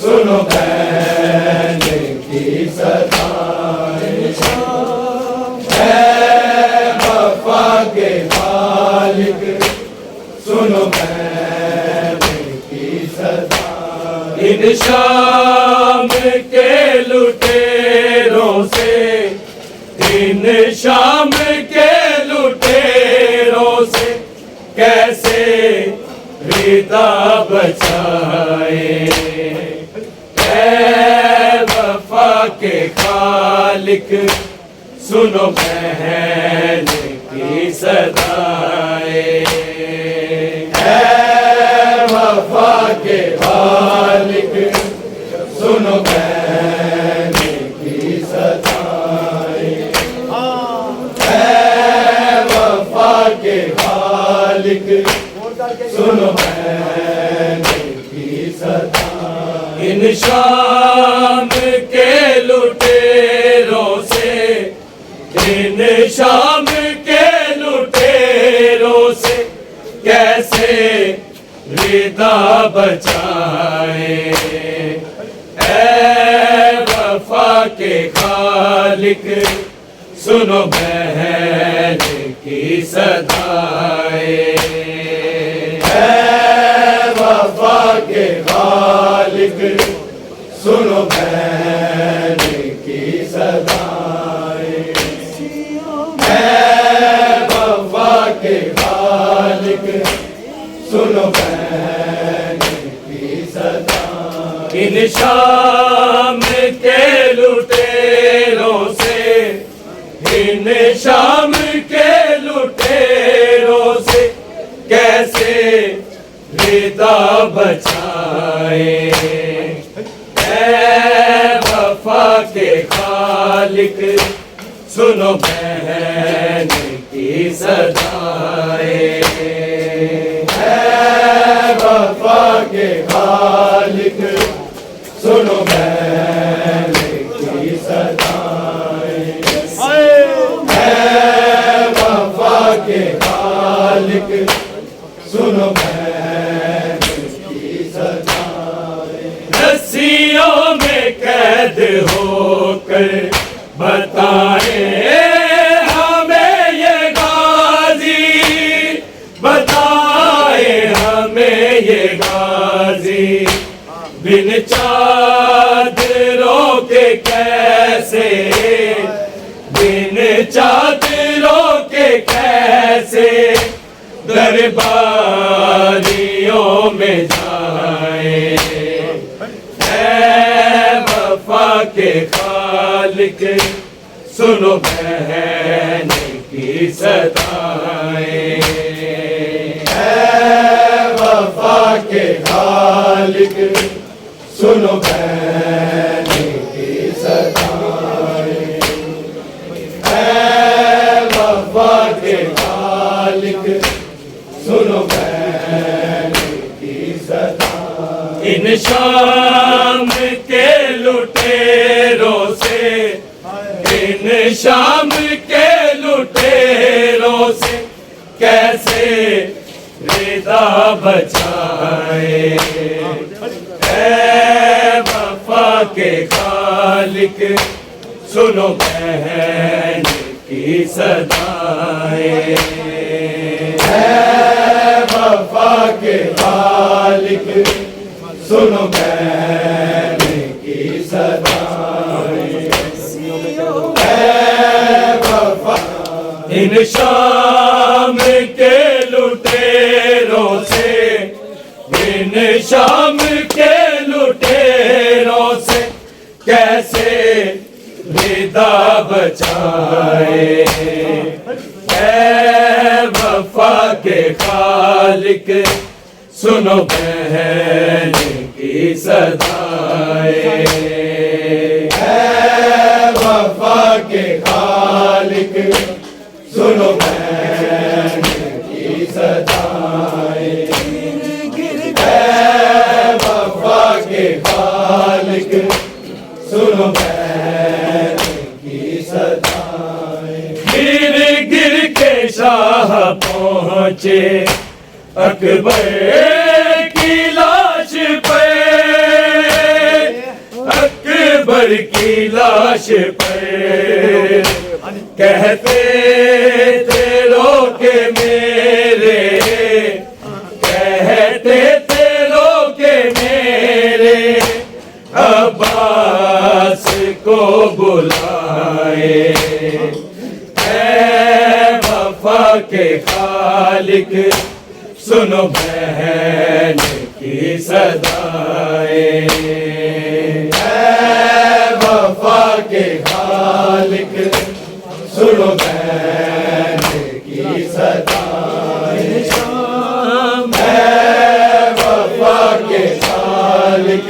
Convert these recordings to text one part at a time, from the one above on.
سنو بہن کی صدائیں، اے وفا کے مالک سنو بہن کی صدائیں، ان شام کے لٹیروں سے، ان شام کے لٹیروں سے کیسے ردا بچائے، اے وفا کے خالق سنو بہن کی صدائیں، اے وفا کے خالق سنو بہن کی صدائیں، اے وفا کے خالق سنو بہن کی صدائیں، ان شام کے لٹیروں سے، ان شام کے لٹیروں سے کیسے ردا بچائے، اے وفا کے خالق سنو بہن کی صدائیں، اے وفا کے خالق سنو بہن کی صدائیں، اے وفا کے خالق سنو بہن کی صدائیں، ان شام کے لٹیروں سے، ان شام کے لٹیروں سے کیسے ردا بچائے، اے وفا کے خالق سنو بہن کی صدائیں، اے وفا کے خالق سنو بہن کی صدائیں، اے وفا کے خالق سنو بہن کی صدائیں، رسیوں میں قید ہو کر بتائیں ہمیں یہ غازی، بتائیں ہمیں یہ غازی، بن چادروں کے کیسے، بن چادروں کے کیسے درباریوں میں جائیں، اے وفا کے خالق سنو بہن کی صدائیں، اے وفا کے خالق سنو بہن کی صدائیں، اے وفا کے خالق سنو بہن کی صدائیں، ان شام کے لٹیروں سے، ان شام کے لٹیروں سے کیسے ردا بچائے، اے وفا کے خالق سنو بہن کی صدائیں، اے وفا کے خالق سنو بہن کی صدائیں، اے وفا ان شام کے لٹیروں سے، ان شام کے لٹیروں سے کیسے ردا بچائے، اے وفا کے خالق سنو بہن کی صدائیں، اے وفا کے خالق سنو بہن کی صدائیں، اے وفا کے خالق سنو بہن کی صدائیں، گر گر کے شاہ پہنچے اکبر کی لاش پہ، کی لاش پر کہتے تھے رو کے میرے، کہتے تھے رو کے میرے عباس کو بلائے۔ اے وفا کے خالق سنو بہن کی صدائیں، اے وفا کے خالق سنو بہن کی صدائیں، اے وفا کے خالق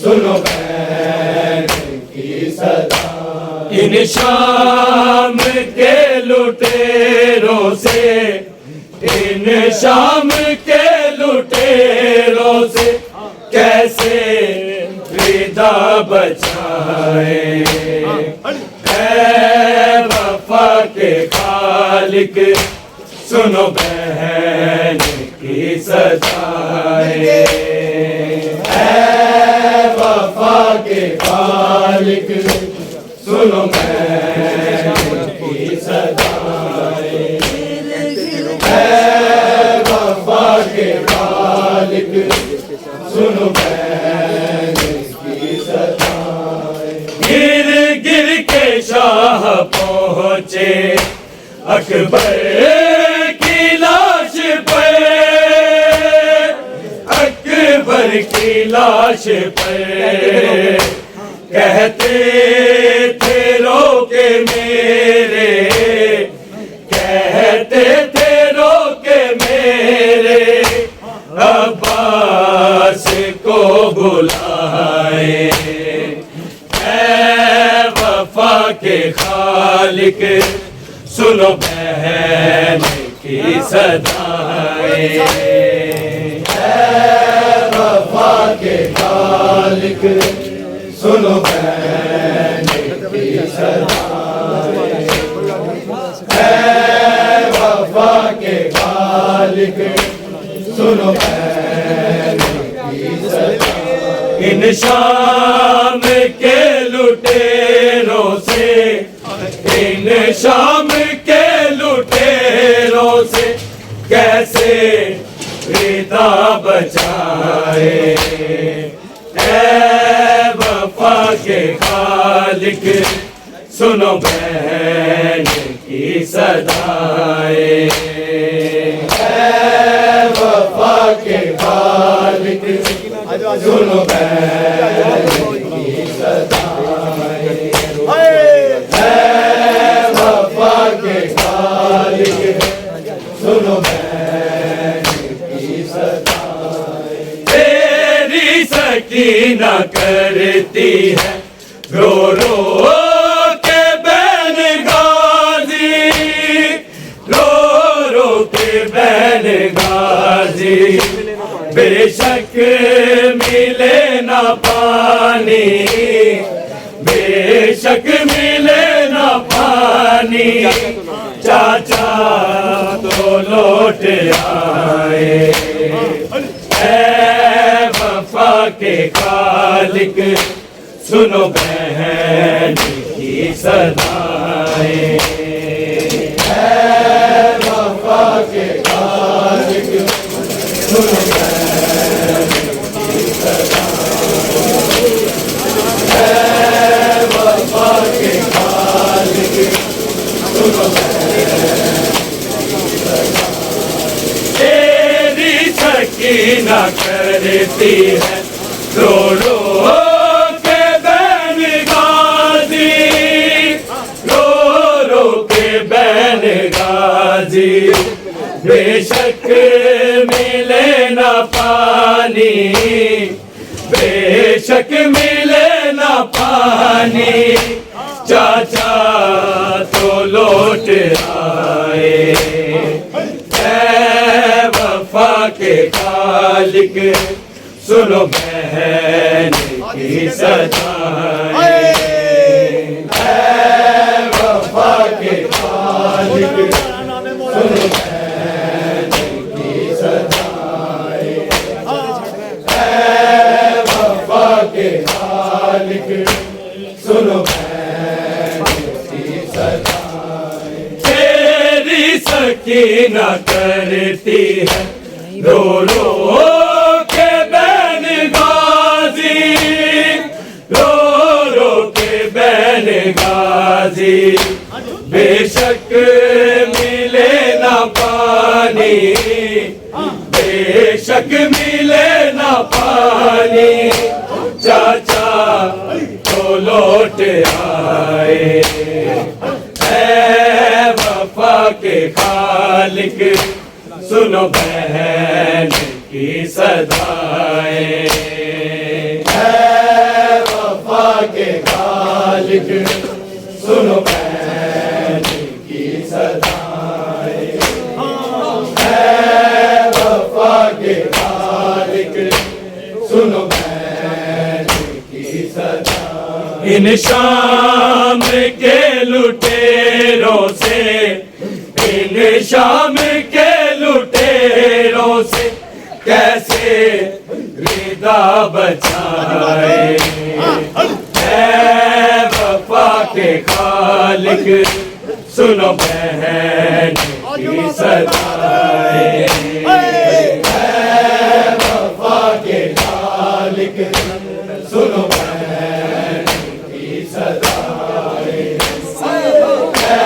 سنو بہن کی صدائیں۔ ان شام کے لٹیروں سے، ان شام کے لٹیروں سے کیسے ردا بچائے۔ اے وفا کے خالق سنو بہن کی صدائیں، اے وفا کے خالق سنو بہن کی صدائیں، اے وفا کے خالق سنو بہن کی صدائیں۔ گر گر کے شاہ پہنچے اکبر کی لاش پر، اکبر کی لاش پر کہتے تھے رو کے میرے، کہتے تھے رو کے میرے عباس کو بلائے۔ اے وفا کے خالق سنو بہن کی صدائیں، اے وفا کے خالق سنو بہن کی صدائیں، اے وفا کے خالق سنو بہن کی صدائیں۔ ان شام کے لٹیروں سے، ان شام کے لٹیروں سے کیسے ردا بچائے۔ اے وفا کے خالق سنو بہن کی صدائیں، اے وفا کے خالق سنو بہن کی صدائیں، اے وفا کے خالق سنو بہن کی صدائیں۔ تیری سکینہ کرتی ہے رو رو کے بہن غازی، رو رو کے بہن غازی، بے شک ملے نہ پانی، بے شک ملے نہ پانی، چاچا تو لوٹ آئے۔ اے وفا کے خالق سنو بہن کی صدائیں، اے وفا کے خالق سنو بہن کی صدائیں، اے وفا کے خالق سنو بہن کی صدائیں۔ تیری سکینہ کرتی ہے رو رو کے بہن غازی، رو رو کے بہن غازی، بے شک ملے نہ پانی، بے شک ملے نہ پانی، چاچا تو لوٹ آئے۔ اے وفا کے خالق سنو بہن کی صدائیں، اے وفا کے خالق سنو بہن کی صدائیں، اے وفا کے خالق سنو بہن کی صدائیں تیری سکینہ کرتی ہے رو رو کے بہن غازی رو رو کے بہن غازی بے شک ملے نہ پانی بے شک ملے نہ پانی چاچا تو لوٹ آئے اے وفا کے خالق سنو بہن کی صدائیں اے وفا کے خالق سنو بہن کی صدائیں اے وفا کے خالق سنو بہن کی صدائیں ان شام کے لٹیروں سے ان شام کے لٹیروں سے کیسے ردا بچائے اے وفا کے خالق سنو بہن کی صدائیں اے وفا کے خالق سنو بہن کی صدائیں اے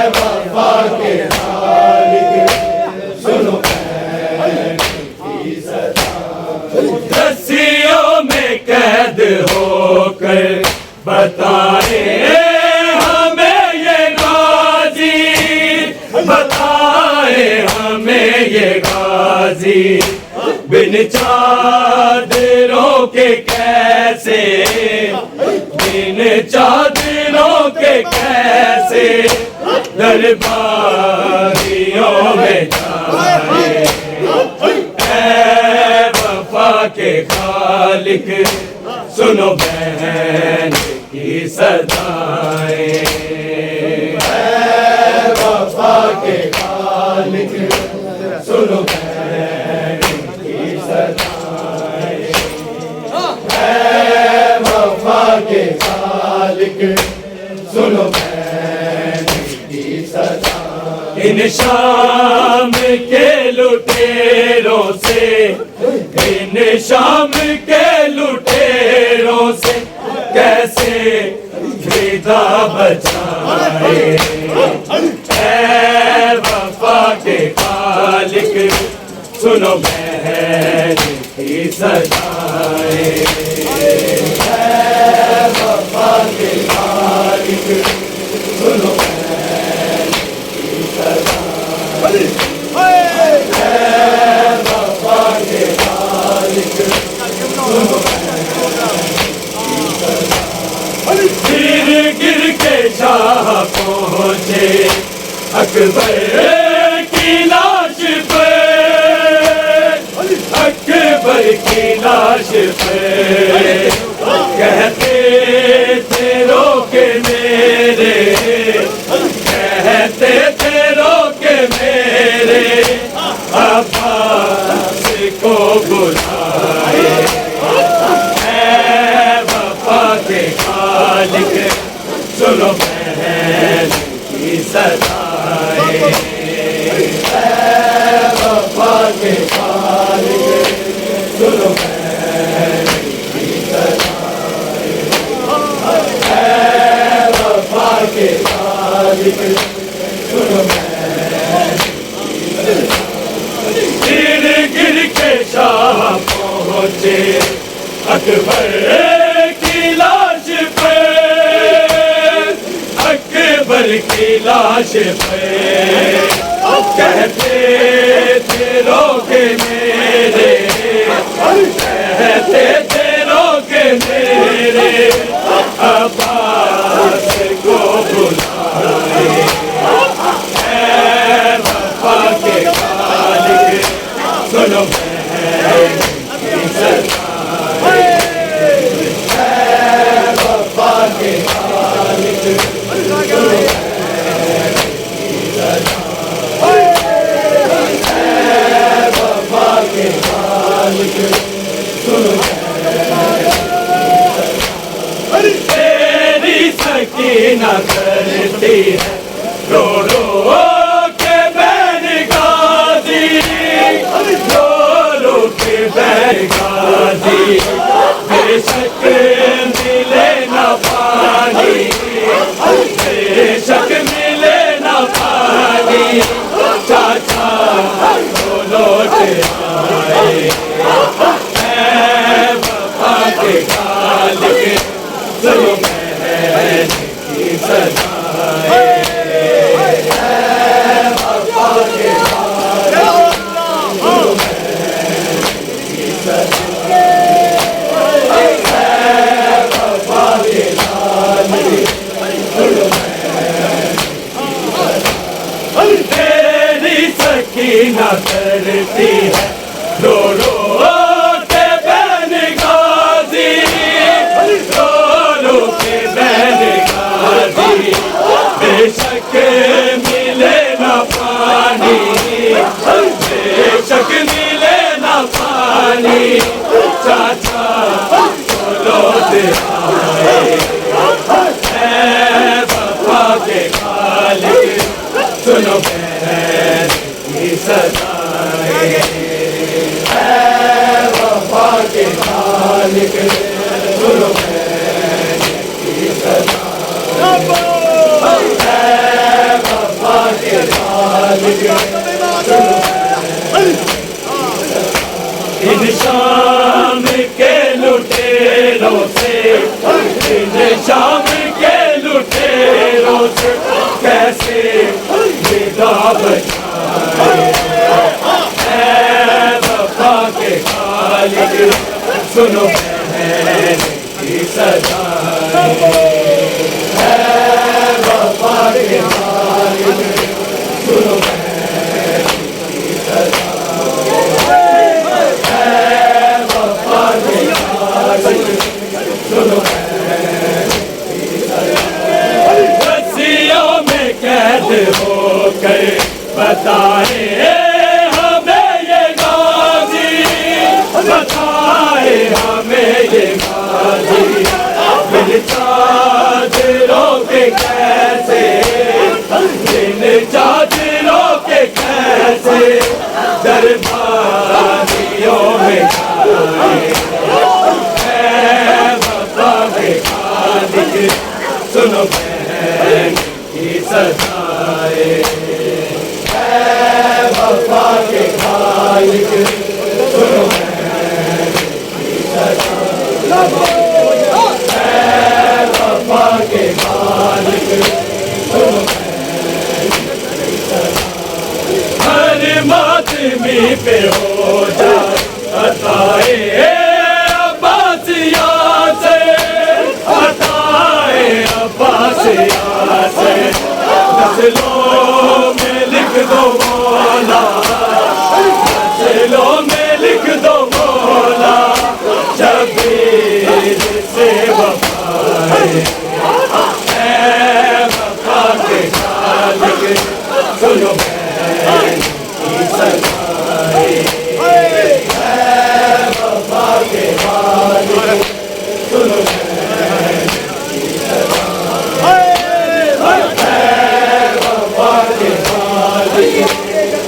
وفا کے خالق سنو بہن کی صدائیں رسیوں میں قید ہو کر بتائے ہمیں یہ غازی بتائے ہمیں یہ غازی بن چادروں کے کیسے بن چادروں کے کیسے درباریوں میں جائے اے وفا کے خالق سنو بہن کی صدائیں اے وفا کے خالق سنو بہن کی صدائیں اے وفا کے خالق سنو بہن کی صدائیں ان شام کے لٹیروں سے ان شام کے لٹیروں سے کیسے ردا بچائے اے وفا کے خالق سنو بہن کی صدائیں اے وفا کے خالق سنو بہن کی صدائیں اے وفا کے خالق سنو گر گر کے شاہ پہنچے اکبر کی لاش پہ اکبر کی لاش پہ کہتے تھے رو کے میرے کہتے تھے رو کے میرے عباس کو بلائے اے وفا کے خالق سنو بہن کی صدائیں اے وفا کے خالق سنو بہن کی صدائیں اے وفا کے خالق سنو بہن کی صدائیں گر گر کے شاہ پہنچے اکبر کی لاش پہ اکبر کی لاش پہ کہتے تھے رو کے میرے کہتے تھے رو کے میرے عباس کو بلائے اے وفا کے خالق سنو بہن کی صدائیں اے وفا کے خالق سنو بہن کی صدائیں اے وفا کے خالق سنو بہن سکینہ کرتی ہے رو رو کے بہن غازی رو رو کے بہن غازی بے شک ملے نہ پانی بے شک ملے نہ پانی چاچا وہ لوٹ آئے اے وفا کے خالق سنو بہن کی صدائے اے وفا کے خالق سنو بہن کی صدائے اے وفا کے خالق سنو بہن کی صدائے تیری سکینہ کرتی ہے رو رو کے بہن غازی رو رو کے بہن غازی بے شک ملے نہ پانی بے شک ملے نہ پانی چاچا وہ لوٹ آئے اے وفا کے خالق سنو بہن کی صدائے اے وفا کے خالق سنو بہن کی صدائے اے وفا کے خالق سنو بہن ان شام کے لٹیروں سے ان شام کے لٹیروں سے کیسے ندا بچائے اے وفا کے خالق سنو بہن کی صدائے اے وفا کے خالق سنو بہن کی صدائے اے وفا کے خالق سنو بہن کی صدائے رسیوں میں قید ہو کر بتائے ہمیں یہ غازی بتائے ہمیں یہ غازی چادروں کے کیسے جن چادروں کے کیسے درباریوں میں جائے اے وفا کے خالق سنو بہن کی صدائے اے وفا کے خالق سنو بہن کی صدائے اے وفا کے خالق سنو بہن کی صدائے ہر ماتمی پہ ہو جائے عطائے عباسیہ سے عطائے عباسیہ سے نسلوں میں لکھ دو مولا نسلوں میں لکھ دو مولا شبیر سے وفائے اے وفا کے خالق سنو بہن کی صدائے اے وفا کے خالق سنو بہن کی صدائے اے وفا کے خالق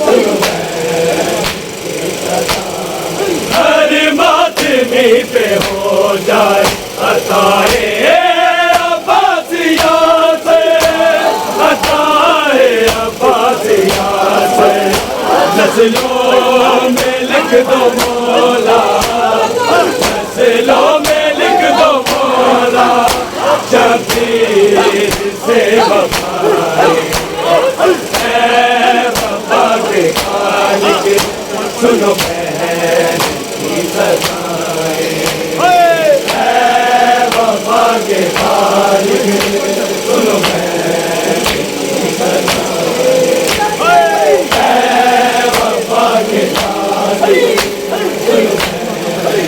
سنو بہن کی صدائے ہر ماتمی پہ ہو جائے عطائے عباسیہ سے عطائے عباسیہ سے نسلوں میں لکھ دو مولا نسلوں میں لکھ دو مولا شبیر سے وفائے اے وفا کے خالق سنو بہن کی صدائے اے وفا کے خالق سنو بہن کی صدائے اے وفا کے خالق سنو بہن کی صدائے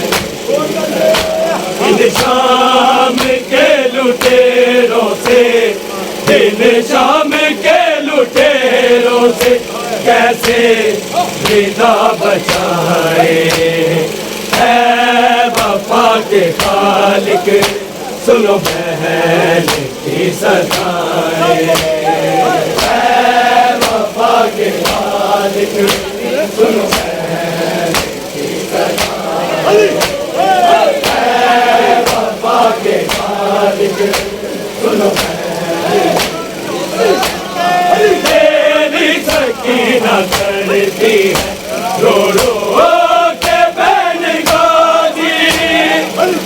ان شام کے لٹیروں سے ان شام کے لٹیروں سے کیسے ندا بچائے اے وفا کے خالق سنو بہن کی سدائیں، اے وفا کے مالک سنو بہن کی سدائیں، اے وفا کے مالک سنو بہن تیری سکینہ کرتی ہے رو رو کے بہن غازی،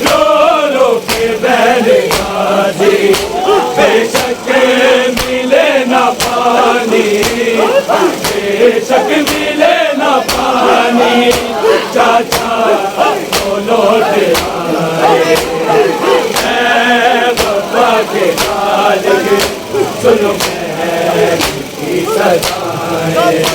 رو رو کے بہن غازی، بے شک ملے نہ پانی، بے شک ملے نہ پانی، چاچا وہ لوٹ آئے، اے وفا کے مالک سنو بہن کی سدائیں،